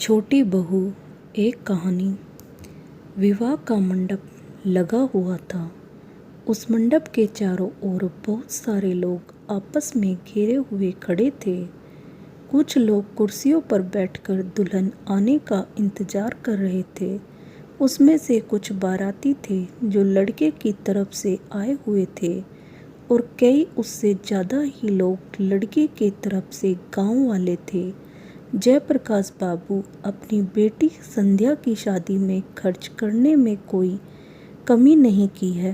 छोटी बहू। एक कहानी। विवाह का मंडप लगा हुआ था। उस मंडप के चारों ओर बहुत सारे लोग आपस में घेरे हुए खड़े थे। कुछ लोग कुर्सियों पर बैठकर दुल्हन आने का इंतजार कर रहे थे। उसमें से कुछ बाराती थे जो लड़के की तरफ से आए हुए थे और कई उससे ज़्यादा ही लोग लड़की की तरफ से गांव वाले थे। जयप्रकाश बाबू अपनी बेटी संध्या की शादी में खर्च करने में कोई कमी नहीं की है।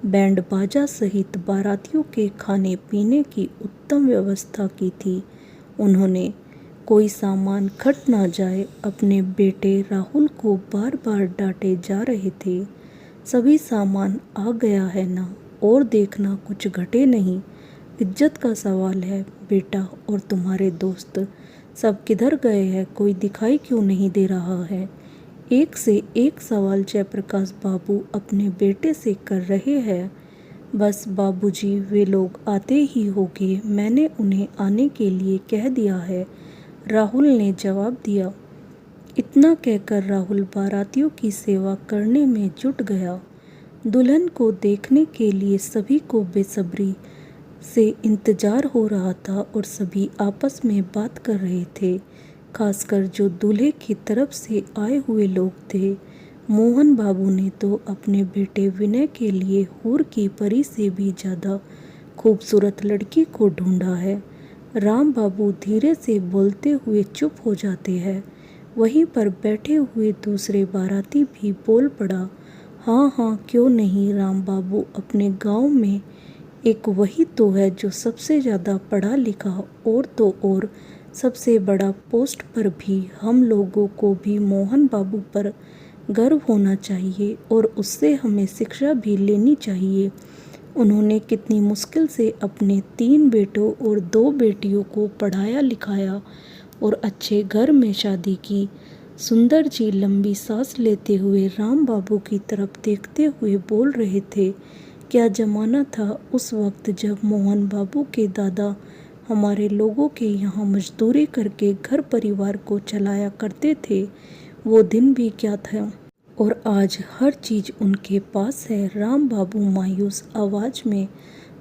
बैंड बाजा सहित बारातियों के खाने पीने की उत्तम व्यवस्था की थी। उन्होंने कोई सामान खट ना जाए अपने बेटे राहुल को बार बार डांटे जा रहे थे। सभी सामान आ गया है ना, और देखना कुछ घटे नहीं। इज्जत का सवाल है बेटा, और तुम्हारे दोस्त सब किधर गए हैं? कोई दिखाई क्यों नहीं दे रहा है? एक से एक सवाल जयप्रकाश बाबू अपने बेटे से कर रहे हैं। बस बाबूजी, वे लोग आते ही होंगे, मैंने उन्हें आने के लिए कह दिया है, राहुल ने जवाब दिया। इतना कहकर राहुल बारातियों की सेवा करने में जुट गया। दुल्हन को देखने के लिए सभी को बेसब्री से इंतजार हो रहा था और सभी आपस में बात कर रहे थे, खासकर जो दूल्हे की तरफ से आए हुए लोग थे। मोहन बाबू ने तो अपने बेटे विनय के लिए हूर की परी से भी ज़्यादा खूबसूरत लड़की को ढूंढा है। राम बाबू धीरे से बोलते हुए चुप हो जाते हैं। वहीं पर बैठे हुए दूसरे बाराती भी बोल पड़ा, हाँ हाँ क्यों नहीं राम बाबू, अपने गांव में एक वही तो है जो सबसे ज़्यादा पढ़ा लिखा और तो और सबसे बड़ा पोस्ट पर भी। हम लोगों को भी मोहन बाबू पर गर्व होना चाहिए और उससे हमें शिक्षा भी लेनी चाहिए। उन्होंने कितनी मुश्किल से अपने 3 बेटों और 2 बेटियों को पढ़ाया लिखाया और अच्छे घर में शादी की। सुंदर जी लंबी सांस लेते हुए राम बाबू की तरफ देखते हुए बोल रहे थे, क्या ज़माना था उस वक्त जब मोहन बाबू के दादा हमारे लोगों के यहाँ मजदूरी करके घर परिवार को चलाया करते थे। वो दिन भी क्या था, और आज हर चीज़ उनके पास है। राम बाबू मायूस आवाज़ में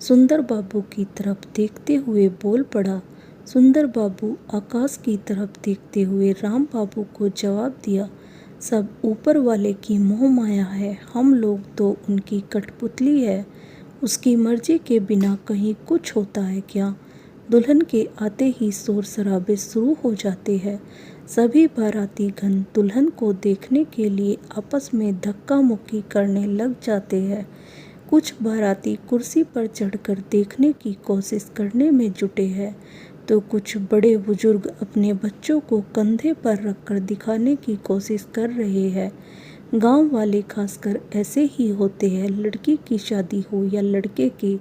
सुंदर बाबू की तरफ देखते हुए बोल पड़ा। सुंदर बाबू आकाश की तरफ देखते हुए राम बाबू को जवाब दिया, सब ऊपर वाले की मोह माया है, हम लोग तो उनकी कठपुतली है। उसकी मर्जी के बिना कहीं कुछ होता है क्या? दुल्हन के आते ही शोर शराबे शुरू हो जाते हैं। सभी बाराती गण दुल्हन को देखने के लिए आपस में धक्का मुक्की करने लग जाते हैं। कुछ बाराती कुर्सी पर चढ़कर देखने की कोशिश करने में जुटे हैं, तो कुछ बड़े बुजुर्ग अपने बच्चों को कंधे पर रखकर दिखाने की कोशिश कर रहे हैं। गांव वाले खासकर ऐसे ही होते हैं। लड़की की शादी हो या लड़के की,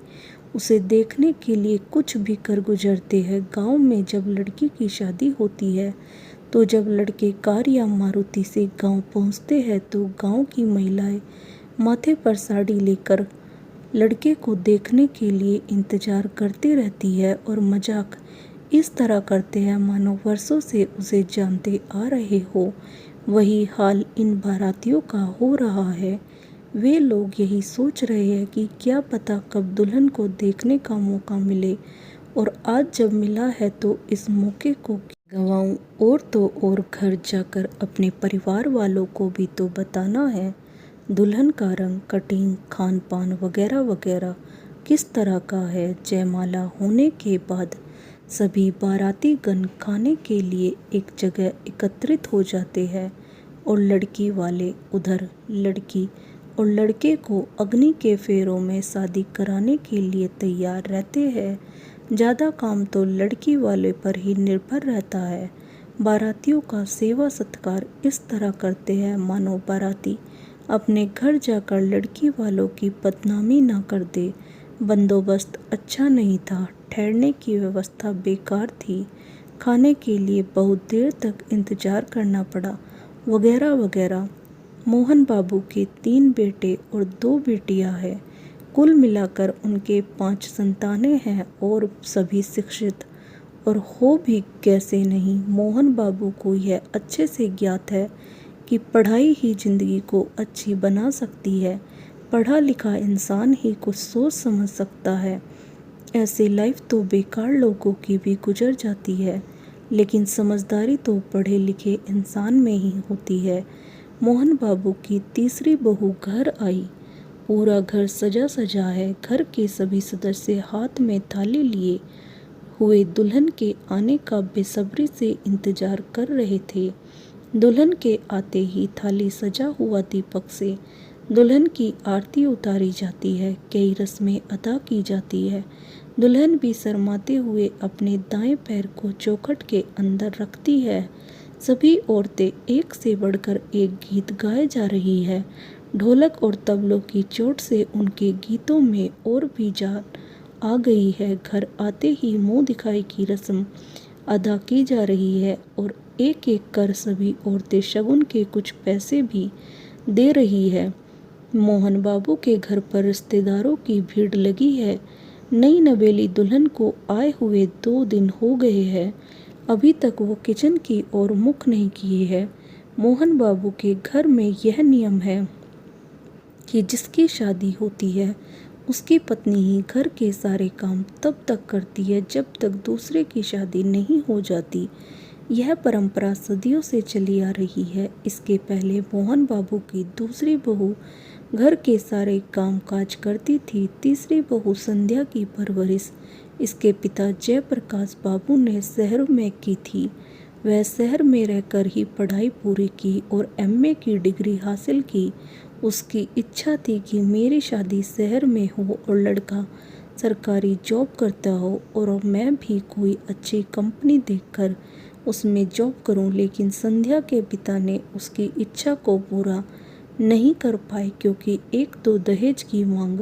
उसे देखने के लिए कुछ भी कर गुजरते हैं। गांव में जब लड़की की शादी होती है तो जब लड़के कार या मारुति से गांव पहुंचते हैं तो गांव की महिलाएं माथे पर साड़ी लेकर लड़के को देखने के लिए इंतजार करती रहती है और मजाक इस तरह करते हैं मानो वर्षों से उसे जानते आ रहे हो। वही हाल इन बारातियों का हो रहा है। वे लोग यही सोच रहे हैं कि क्या पता कब दुल्हन को देखने का मौका मिले, और आज जब मिला है तो इस मौके को गंवाऊं, और तो और घर जाकर अपने परिवार वालों को भी तो बताना है। दुल्हन का रंग, कटिंग, खान पान वगैरह वगैरह किस तरह का है। जयमाला होने के बाद सभी बाराती गण खाने के लिए एक जगह एकत्रित हो जाते हैं और लड़की वाले उधर लड़की और लड़के को अग्नि के फेरों में शादी कराने के लिए तैयार रहते हैं। ज़्यादा काम तो लड़की वाले पर ही निर्भर रहता है। बारातियों का सेवा सत्कार इस तरह करते हैं मानो बाराती अपने घर जाकर लड़की वालों की बदनामी ना कर दे। बंदोबस्त अच्छा नहीं था, ठहरने की व्यवस्था बेकार थी, खाने के लिए बहुत देर तक इंतजार करना पड़ा, वगैरह वगैरह। मोहन बाबू के 3 बेटे और 2 बेटियां हैं। कुल मिलाकर उनके 5 संतानें हैं और सभी शिक्षित और हो भी कैसे नहीं। मोहन बाबू को यह अच्छे से ज्ञात है कि पढ़ाई ही जिंदगी को अच्छी बना सकती है। पढ़ा लिखा इंसान ही कुछ सोच समझ सकता है। ऐसे लाइफ तो बेकार लोगों की भी गुजर जाती है, लेकिन समझदारी तो पढ़े लिखे इंसान में ही होती है। मोहन बाबू की तीसरी बहू घर आई। पूरा घर सजा सजा है। घर के सभी सदस्य हाथ में थाली लिए हुए दुल्हन के आने का बेसब्री से इंतजार कर रहे थे। दुल्हन के आते ही थाली सजा हुआ दीपक से दुल्हन की आरती उतारी जाती है। कई रस्में अदा की जाती है। दुल्हन भी शर्माते हुए अपने दाएं पैर को चौखट के अंदर रखती है। सभी औरतें एक से बढ़कर एक गीत गाए जा रही है। ढोलक और तबलों की चोट से उनके गीतों में और भी जान आ गई है। घर आते ही मुंह दिखाई की रस्म अदा की जा रही है और एक एक कर सभी औरतें शगुन के कुछ पैसे भी दे रही है। मोहन बाबू के घर पर रिश्तेदारों की भीड़ लगी है। नई नवेली दुल्हन को आए हुए 2 दिन हो गए हैं। अभी तक वो किचन की ओर मुख नहीं किए है। मोहन बाबू के घर में यह नियम है कि जिसकी शादी होती है उसकी पत्नी ही घर के सारे काम तब तक करती है जब तक दूसरे की शादी नहीं हो जाती। यह परंपरा सदियों से चली आ रही है। इसके पहले मोहन बाबू की दूसरी बहू घर के सारे काम काज करती थी। तीसरी बहू संध्या की परवरिश इसके पिता जयप्रकाश बाबू ने शहर में की थी। वह शहर में रहकर ही पढ़ाई पूरी की और एमए की डिग्री हासिल की। उसकी इच्छा थी कि मेरी शादी शहर में हो और लड़का सरकारी जॉब करता हो और मैं भी कोई अच्छी कंपनी देखकर उसमें जॉब करूं। लेकिन संध्या के पिता ने उसकी इच्छा को पूरा नहीं कर पाए, क्योंकि एक तो दहेज की मांग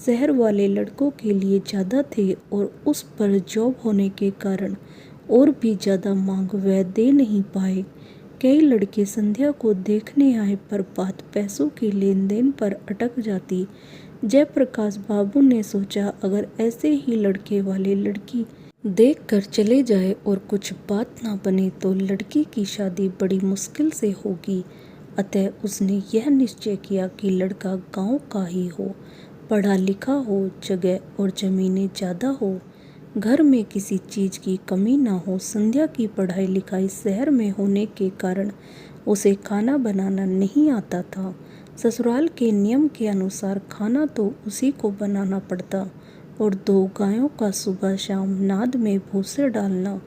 शहर वाले लड़कों के लिए ज़्यादा थे और उस पर जॉब होने के कारण और भी ज़्यादा मांग वह दे नहीं पाए। कई लड़के संध्या को देखने आए पर बात पैसों के लेन देन पर अटक जाती। जयप्रकाश बाबू ने सोचा, अगर ऐसे ही लड़के वाले लड़की देखकर चले जाए और कुछ बात ना बने तो लड़की की शादी बड़ी मुश्किल से होगी। अतः उसने यह निश्चय किया कि लड़का गांव का ही हो, पढ़ा लिखा हो, जगह और जमीनें ज़्यादा हो, घर में किसी चीज़ की कमी ना हो। संध्या की पढ़ाई लिखाई शहर में होने के कारण उसे खाना बनाना नहीं आता था। ससुराल के नियम के अनुसार खाना तो उसी को बनाना पड़ता और 2 गायों का सुबह शाम नाद में भूसे डालना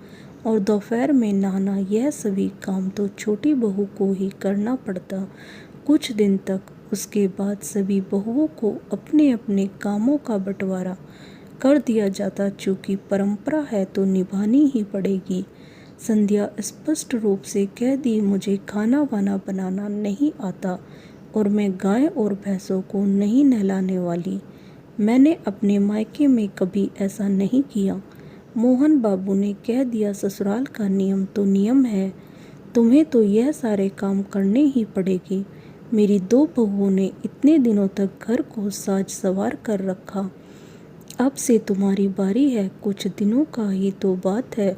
और दोपहर में नहाना, यह सभी काम तो छोटी बहू को ही करना पड़ता। कुछ दिन तक उसके बाद सभी बहुओं को अपने अपने कामों का बंटवारा कर दिया जाता। चूँकि परंपरा है तो निभानी ही पड़ेगी। संध्या स्पष्ट रूप से कह दी, मुझे खाना वाना बनाना नहीं आता और मैं गाय और भैंसों को नहीं नहलाने वाली। मैंने अपने मायके में कभी ऐसा नहीं किया। मोहन बाबू ने कह दिया, ससुराल का नियम तो नियम है, तुम्हें तो यह सारे काम करने ही पड़ेंगे। मेरी 2 बहुओं ने इतने दिनों तक घर को साज सवार कर रखा, अब से तुम्हारी बारी है। कुछ दिनों का ही तो बात है,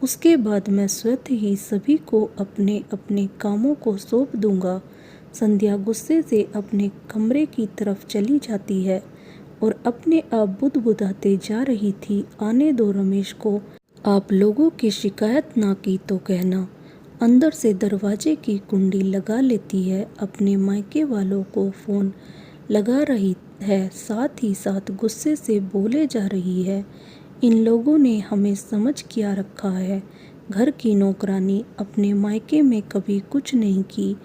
उसके बाद मैं स्वतः ही सभी को अपने अपने कामों को सौंप दूंगा। संध्या गुस्से से अपने कमरे की तरफ चली जाती है और अपने आप बुदबुदाते जा रही थी, आने दो रमेश को, आप लोगों की शिकायत ना की तो कहना। अंदर से दरवाजे की कुंडी लगा लेती है। अपने मायके वालों को फ़ोन लगा रही है, साथ ही साथ गुस्से से बोले जा रही है, इन लोगों ने हमें समझ क्या रखा है। घर की नौकरानी अपने मायके में कभी कुछ नहीं की,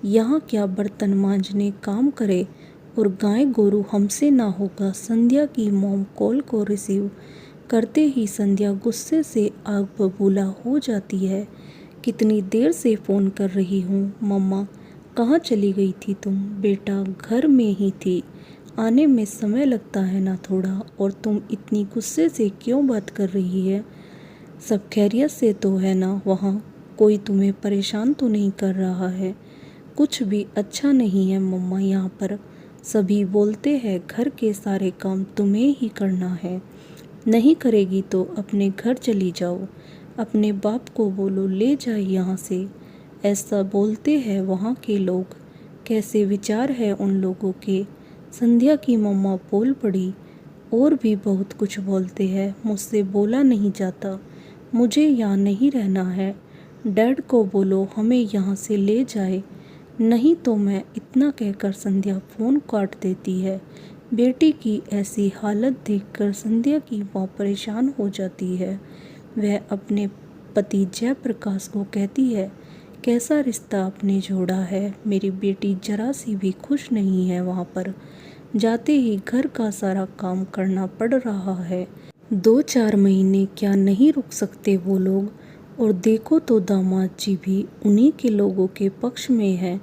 यहाँ क्या बर्तन मांजने काम करे और गाय गोरू हमसे ना होगा। संध्या की मॉम कॉल को रिसीव करते ही संध्या गुस्से से आग बबूला हो जाती है। कितनी देर से फ़ोन कर रही हूँ मम्मा, कहाँ चली गई थी तुम? बेटा घर में ही थी, आने में समय लगता है ना थोड़ा, और तुम इतनी गुस्से से क्यों बात कर रही है? सब खैरियत से तो है ना? वहाँ कोई तुम्हें परेशान तो नहीं कर रहा है? कुछ भी अच्छा नहीं है मम्मा, यहाँ पर सभी बोलते हैं घर के सारे काम तुम्हें ही करना है। नहीं करेगी तो अपने घर चली जाओ, अपने बाप को बोलो ले जाए यहाँ से। ऐसा बोलते हैं वहाँ के लोग, कैसे विचार है उन लोगों के। संध्या की मम्मा बोल पड़ी, और भी बहुत कुछ बोलते हैं, मुझसे बोला नहीं जाता, मुझे यहाँ नहीं रहना है। डैड को बोलो हमें यहाँ से ले जाए, नहीं तो मैं। इतना कहकर संध्या फ़ोन काट देती है। बेटी की ऐसी हालत देखकर संध्या की माँ परेशान हो जाती है। वह अपने पति जयप्रकाश को कहती है, कैसा रिश्ता आपने जोड़ा है, मेरी बेटी जरा सी भी खुश नहीं है। वहाँ पर जाते ही घर का सारा काम करना पड़ रहा है। 2-4 महीने क्या नहीं रुक सकते वो लोग। और देखो तो दामाद जी भी उन्हीं के लोगों के पक्ष में है।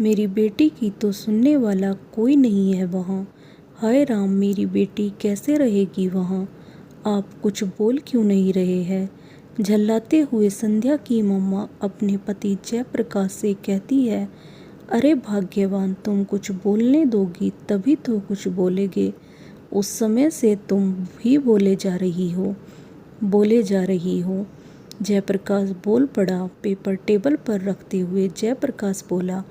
मेरी बेटी की तो सुनने वाला कोई नहीं है वहाँ। हाय राम, मेरी बेटी कैसे रहेगी वहाँ। आप कुछ बोल क्यों नहीं रहे हैं। झल्लाते हुए संध्या की मम्मा अपने पति जयप्रकाश से कहती है, अरे भाग्यवान, तुम कुछ बोलने दोगी तभी तो कुछ बोलेगे। उस समय से तुम भी बोले जा रही हो। जयप्रकाश बोल पड़ा। पेपर टेबल पर रखते हुए जयप्रकाश बोला,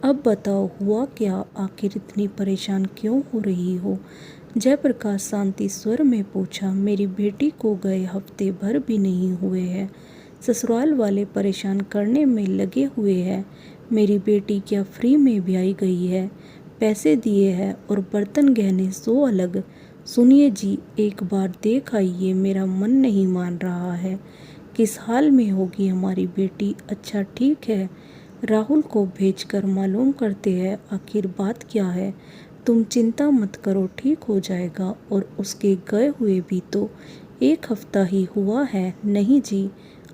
अब बताओ हुआ क्या, आखिर इतनी परेशान क्यों हो रही हो। जयप्रकाश शांति स्वर में पूछा, मेरी बेटी को गए हफ्ते भर भी नहीं हुए हैं, ससुराल वाले परेशान करने में लगे हुए हैं। मेरी बेटी क्या फ्री में ब्याई गई है, पैसे दिए हैं और बर्तन गहने सो अलग। सुनिए जी, एक बार देख आइए, मेरा मन नहीं मान रहा है। किस हाल में होगी हमारी बेटी। अच्छा ठीक है, राहुल को भेजकर मालूम करते हैं आखिर बात क्या है। तुम चिंता मत करो, ठीक हो जाएगा। और उसके गए हुए भी तो 1 हफ्ता ही हुआ है। नहीं जी,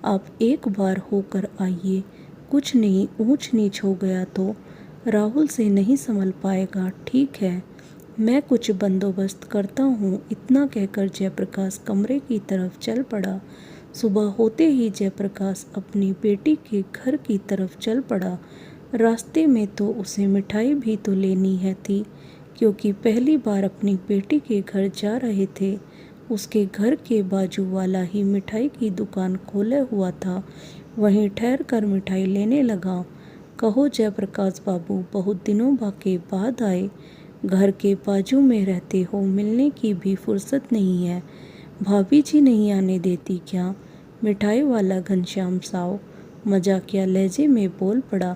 आप एक बार होकर आइए, कुछ नहीं, ऊंच नीच हो गया तो राहुल से नहीं संभल पाएगा। ठीक है, मैं कुछ बंदोबस्त करता हूँ। इतना कहकर जयप्रकाश कमरे की तरफ चल पड़ा। सुबह होते ही जयप्रकाश अपनी बेटी के घर की तरफ चल पड़ा। रास्ते में तो उसे मिठाई भी तो लेनी है थी, क्योंकि पहली बार अपनी बेटी के घर जा रहे थे। उसके घर के बाजू वाला ही मिठाई की दुकान खोले हुआ था, वहीं ठहर कर मिठाई लेने लगा। कहो जयप्रकाश बाबू, बहुत दिनों के बाद आए, घर के बाजू में रहते हो, मिलने की भी फुर्सत नहीं है। भाभी जी नहीं आने देती क्या। मिठाई वाला घनश्याम साव मजाकिया लहजे में बोल पड़ा।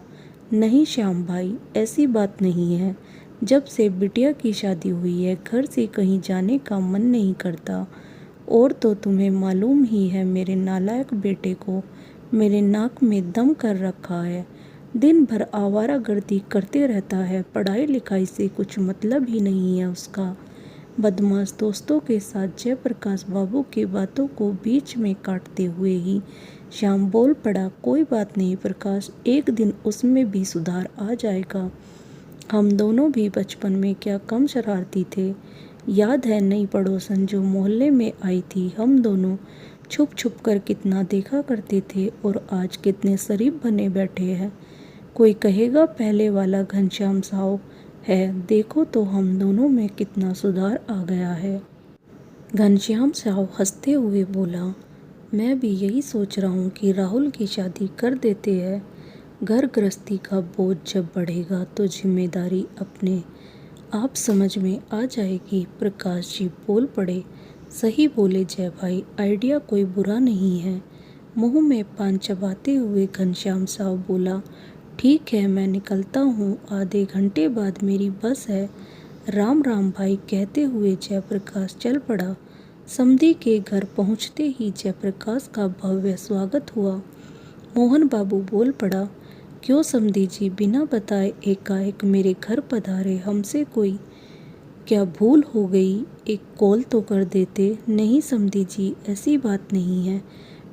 नहीं श्याम भाई, ऐसी बात नहीं है। जब से बिटिया की शादी हुई है, घर से कहीं जाने का मन नहीं करता। और तो तुम्हें मालूम ही है, मेरे नालायक बेटे को मेरे नाक में दम कर रखा है। दिन भर आवारागर्दी करते रहता है, पढ़ाई लिखाई से कुछ मतलब ही नहीं है उसका। बदमाश दोस्तों के साथ जयप्रकाश बाबू की बातों को बीच में काटते हुए ही श्याम बोल पड़ा, कोई बात नहीं प्रकाश, एक दिन उसमें भी सुधार आ जाएगा। हम दोनों भी बचपन में क्या कम शरारती थे। याद है नई पड़ोसन जो मोहल्ले में आई थी, हम दोनों छुप छुप कर कितना देखा करते थे, और आज कितने शरीफ बने बैठे हैं। कोई कहेगा पहले वाला घनश्याम साव है, देखो तो हम दोनों में कितना सुधार आ गया है। घनश्याम साव हंसते हुए बोला, मैं भी यही सोच रहा हूँ कि राहुल की शादी कर देते हैं। घर गृहस्थी का बोझ जब बढ़ेगा तो जिम्मेदारी अपने आप समझ में आ जाएगी। प्रकाश जी बोल पड़े, सही बोले जय भाई, आइडिया कोई बुरा नहीं है। मुंह में पान चबाते हुए घनश्याम साव बोला, ठीक है, मैं निकलता हूँ, आधे घंटे बाद मेरी बस है। राम राम भाई कहते हुए जयप्रकाश चल पड़ा। समधी के घर पहुँचते ही जयप्रकाश का भव्य स्वागत हुआ। मोहन बाबू बोल पड़ा, क्यों समधी जी, बिना बताए एकाएक मेरे घर पधारे, हमसे कोई क्या भूल हो गई, एक कॉल तो कर देते। नहीं समधी जी, ऐसी बात नहीं है,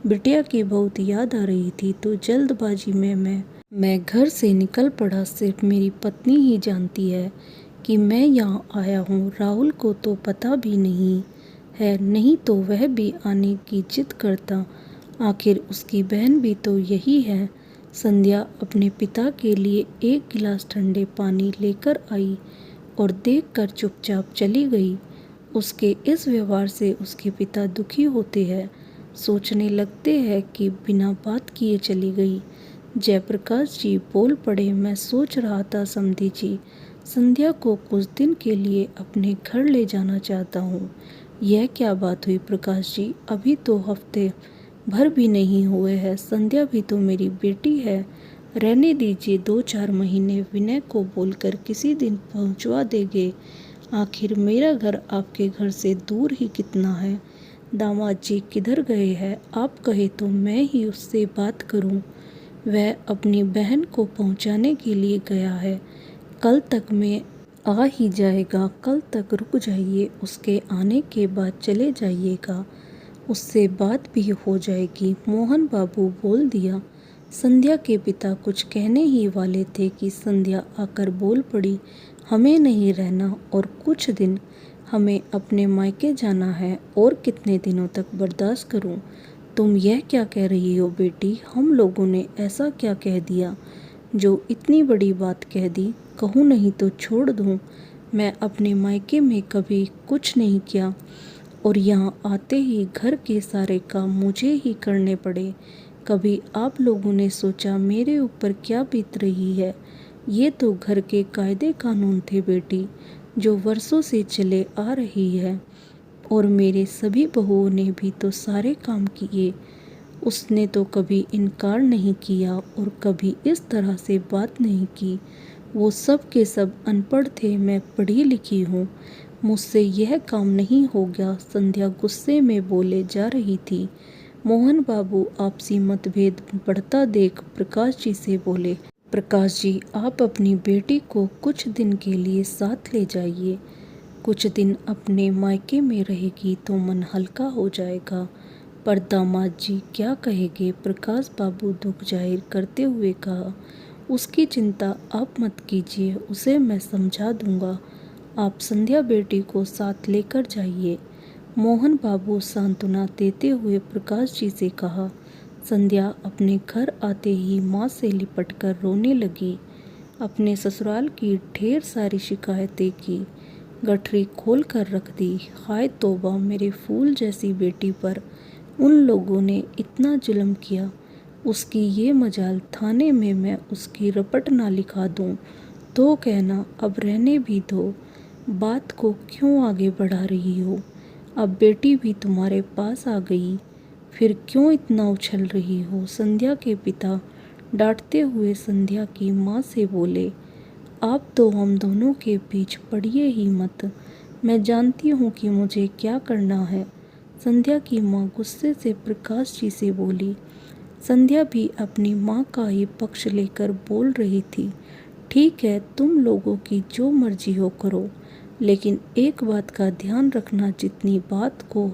बिटिया की बहुत याद आ रही थी तो जल्दबाजी में मैं घर से निकल पड़ा। सिर्फ मेरी पत्नी ही जानती है कि मैं यहाँ आया हूँ, राहुल को तो पता भी नहीं है, नहीं तो वह भी आने की जिद करता। आखिर उसकी बहन भी तो यही है। संध्या अपने पिता के लिए 1 गिलास ठंडे पानी लेकर आई और देखकर चुपचाप चली गई। उसके इस व्यवहार से उसके पिता दुखी होते हैं। सोचने लगते हैं कि बिना बात किए चली गई। जयप्रकाश जी बोल पड़े, मैं सोच रहा था समधी जी, संध्या को कुछ दिन के लिए अपने घर ले जाना चाहता हूँ। यह क्या बात हुई प्रकाश जी, अभी तो हफ्ते भर भी नहीं हुए हैं। संध्या भी तो मेरी बेटी है। रहने दीजिए, 2-4 महीने विनय को बोलकर किसी दिन पहुंचवा देंगे। आखिर मेरा घर आपके घर से दूर ही कितना है। दामाद जी किधर गए हैं? आप कहे तो मैं ही उससे बात करूं। वह अपनी बहन को पहुंचाने के लिए गया है। कल तक में आ ही जाएगा। कल तक रुक जाइए, उसके आने के बाद चले जाइएगा। उससे बात भी हो जाएगी। मोहन बाबू बोल दिया। संध्या के पिता कुछ कहने ही वाले थे कि संध्या आकर बोल पड़ी, हमें नहीं रहना और कुछ दिन हमें अपने मायके जाना है। और कितने दिनों तक बर्दाश्त करूं? तुम यह क्या कह रही हो बेटी? हम लोगों ने ऐसा क्या कह दिया जो इतनी बड़ी बात कह दी? कहूँ नहीं तो छोड़ दूँ। मैं अपने मायके में कभी कुछ नहीं किया और यहाँ आते ही घर के सारे काम मुझे ही करने पड़े। कभी आप लोगों ने सोचा मेरे ऊपर क्या बीत रही है? ये तो घर के कायदे कानून थे बेटी, जो वर्षों से चले आ रही है। और मेरे सभी बहुओं ने भी तो सारे काम किए। उसने तो कभी इनकार नहीं किया और कभी इस तरह से बात नहीं की। वो सब के सब अनपढ़ थे, मैं पढ़ी लिखी हूँ, मुझसे यह काम नहीं हो गया। संध्या गुस्से में बोले जा रही थी। मोहन बाबू आपसी मतभेद बढ़ता देख प्रकाश जी से बोले, प्रकाश जी आप अपनी बेटी को कुछ दिन के लिए साथ ले जाइए। कुछ दिन अपने मायके में रहेगी तो मन हल्का हो जाएगा। पर दामाद जी क्या कहेंगे? प्रकाश बाबू दुख जाहिर करते हुए कहा, उसकी चिंता आप मत कीजिए, उसे मैं समझा दूंगा। आप संध्या बेटी को साथ लेकर जाइए। मोहन बाबू सांत्वना देते हुए प्रकाश जी से कहा। संध्या अपने घर आते ही माँ से लिपटकर रोने लगी। अपने ससुराल की ढेर सारी शिकायतें की, गठरी खोल कर रख दी। हाय तौबा, मेरे फूल जैसी बेटी पर उन लोगों ने इतना जुल्म किया। उसकी ये मजाल, थाने में मैं उसकी रपट ना लिखा दूं तो कहना। अब रहने भी दो, बात को क्यों आगे बढ़ा रही हो? अब बेटी भी तुम्हारे पास आ गई, फिर क्यों इतना उछल रही हो? संध्या के पिता डांटते हुए संध्या की माँ से बोले, आप तो हम दोनों के बीच पड़िए ही मत, मैं जानती हूँ कि मुझे क्या करना है। संध्या की माँ गुस्से से प्रकाश जी से बोली। संध्या भी अपनी माँ का ही पक्ष लेकर बोल रही थी, ठीक है, तुम लोगों की जो मर्जी हो करो, लेकिन एक बात का ध्यान रखना, जितनी बात को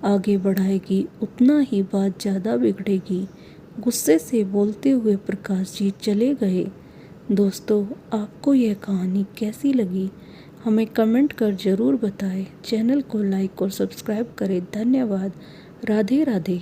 आगे बढ़ाएगी उतना ही बात ज़्यादा बिगड़ेगी। गुस्से से बोलते हुए प्रकाश जी चले गए। दोस्तों, आपको यह कहानी कैसी लगी हमें कमेंट कर ज़रूर बताएं। चैनल को लाइक और सब्सक्राइब करें। धन्यवाद। राधे राधे।